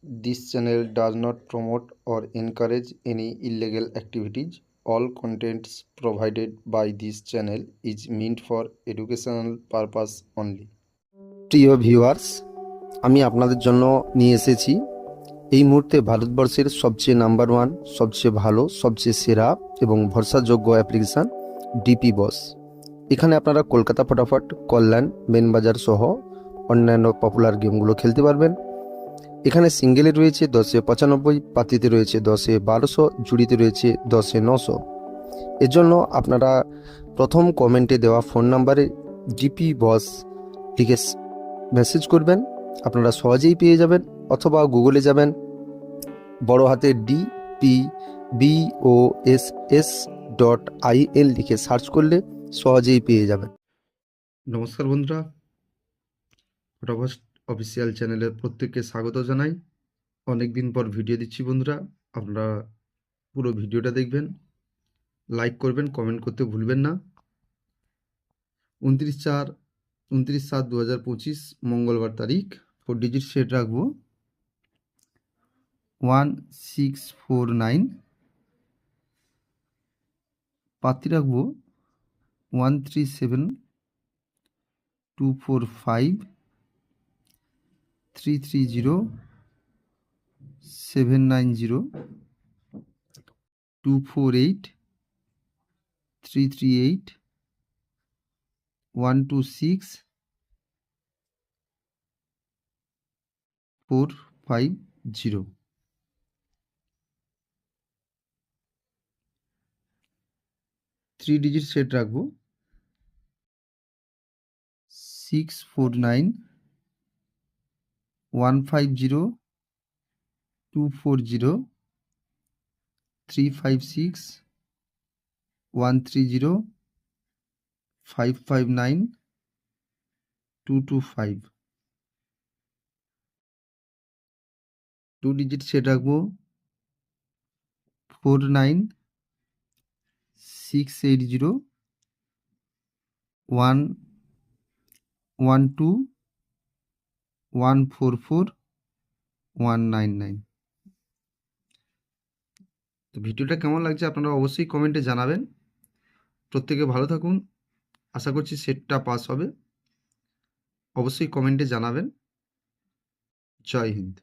This channel does not promote or encourage any illegal activities. All contents provided by this channel is meant for educational purpose only. প্রিয় viewers, আমি আপনাদের জন্য নিয়ে এসেছি এই মুহূর্তে ভারতবর্ষের সবচেয়ে নাম্বার ওয়ান, সবচেয়ে ভালো, সবচেয়ে সেরা এবং ভরসাযোগ্য অ্যাপ্লিকেশান ডিপি বস। এখানে আপনারা কলকাতা ফটাফট, কল্যাণ, মেনবাজার সহ অন্যান্য পপুলার গেমগুলো খেলতে পারবেন। এখানে সিঙ্গেলে রয়েছে 1095, পাতিতে রয়েছে 10-1200, জুড়িতে রয়েছে 10-900। এর জন্য আপনারা প্রথম কমেন্টে দেওয়া ফোন নাম্বারে ডিপি বস লিখে মেসেজ করবেন, আপনারা সহজেই পেয়ে যাবেন। অথবা গুগলে যাবেন, বড় হাতের DPBOSS.IN লিখে সার্চ করলে সহজেই পেয়ে যাবেন। নমস্কার বন্ধুরা, ফটাফট অফিসিয়াল চ্যানেলের প্রত্যেককে স্বাগত জানাই। অনেক দিন পর ভিডিও দিচ্ছি বন্ধুরা, আপনারা পুরো ভিডিওটা দেখবেন, লাইক করবেন, কমেন্ট করতে ভুলবেন না। 29/7/2025 মঙ্গলবার তারিখ। 4 ডিজিট সেট রাখবো 1649, পাতি রাখবো 137245, 330790, 248, 338, 126, 450। 3 ডিজিট সেট রাখবো 649, 150, 240, 356, 130, 559, 225। 2 ডিজিট সেট রাখবো 49, 680, 112, 144, 199। তো ভিডিওটা কেমন লাগছে আপনারা অবশ্যই কমেন্টে জানাবেন। প্রত্যেকে ভালো থাকুন, আশা করছি সেটটা পাস হবে। অবশ্যই কমেন্টে জানাবেন। জয় হিন্দ।